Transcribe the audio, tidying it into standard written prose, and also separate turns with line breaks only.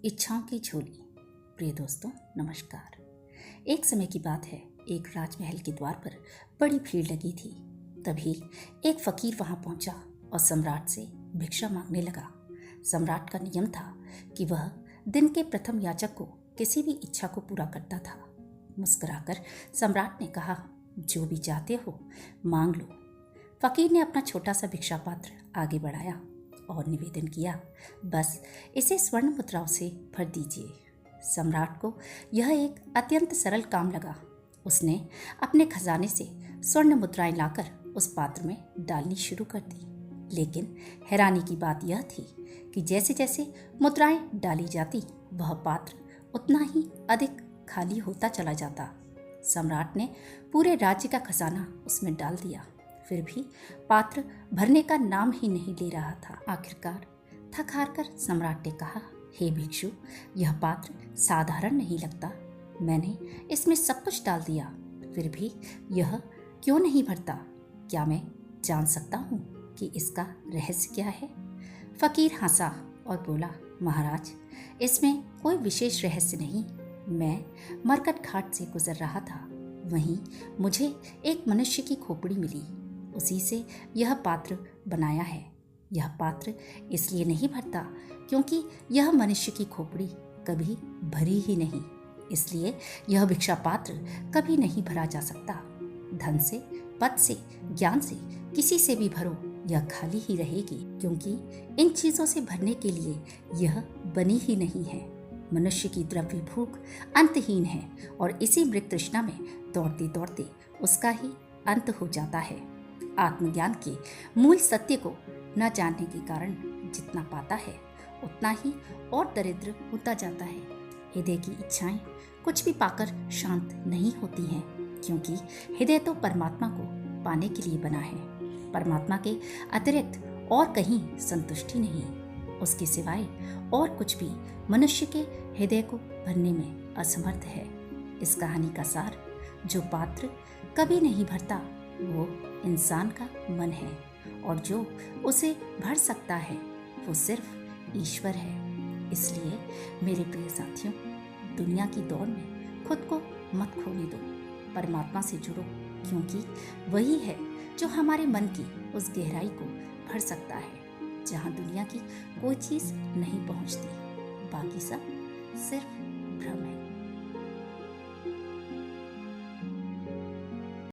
इच्छाओं की झोली। प्रिय दोस्तों, नमस्कार। एक समय की बात है, एक राजमहल के द्वार पर बड़ी भीड़ लगी थी। तभी एक फकीर वहां पहुंचा और सम्राट से भिक्षा मांगने लगा। सम्राट का नियम था कि वह दिन के प्रथम याचक को किसी भी इच्छा को पूरा करता था। मुस्कुराकर सम्राट ने कहा, जो भी चाहते हो मांग लो। फकीर ने अपना छोटा सा भिक्षा पात्र आगे बढ़ाया और निवेदन किया, बस इसे स्वर्ण मुद्राओं से भर दीजिए। सम्राट को यह एक अत्यंत सरल काम लगा। उसने अपने खजाने से स्वर्ण मुद्राएं लाकर उस पात्र में डालनी शुरू कर दी। लेकिन हैरानी की बात यह थी कि जैसे जैसे मुद्राएं डाली जाती, वह पात्र उतना ही अधिक खाली होता चला जाता। सम्राट ने पूरे राज्य का खजाना उसमें डाल दिया, फिर भी पात्र भरने का नाम ही नहीं ले रहा था। आखिरकार थक हार कर सम्राट ने कहा, हे भिक्षु, यह पात्र साधारण नहीं लगता। मैंने इसमें सब कुछ डाल दिया, फिर भी यह क्यों नहीं भरता? क्या मैं जान सकता हूँ कि इसका रहस्य क्या है? फकीर हंसा और बोला, महाराज, इसमें कोई विशेष रहस्य नहीं। मैं मरकट घाट से गुजर रहा था, वहीं मुझे एक मनुष्य की खोपड़ी मिली। उसी से यह पात्र बनाया है। यह पात्र इसलिए नहीं भरता क्योंकि यह मनुष्य की खोपड़ी कभी भरी ही नहीं, इसलिए यह भिक्षा पात्र कभी नहीं भरा जा सकता। धन से, पद से, ज्ञान से, किसी से भी भरो, यह खाली ही रहेगी, क्योंकि इन चीजों से भरने के लिए यह बनी ही नहीं है। मनुष्य की द्रव्य भूख अंतहीन है और इसी मृग तृष्णा में दौड़ते दौड़ते उसका ही अंत हो जाता है। आत्मज्ञान के मूल सत्य को न जानने के कारण जितना पाता है उतना ही और दरिद्र होता जाता है। हृदय की इच्छाएं कुछ भी पाकर शांत नहीं होती हैं, क्योंकि हृदय तो परमात्मा को पाने के लिए बना है। परमात्मा के अतिरिक्त और कहीं संतुष्टि नहीं। उसके सिवाय और कुछ भी मनुष्य के हृदय को भरने में असमर्थ है। इस कहानी का सार, जो पात्र कभी नहीं भरता वो इंसान का मन है, और जो उसे भर सकता है वो सिर्फ ईश्वर है। इसलिए मेरे प्रिय साथियों, दुनिया की दौड़ में खुद को मत खोने दो, परमात्मा से जुड़ो, क्योंकि वही है जो हमारे मन की उस गहराई को भर सकता है जहाँ दुनिया की कोई चीज़ नहीं पहुँचती। बाकी सब सिर्फ भ्रम है।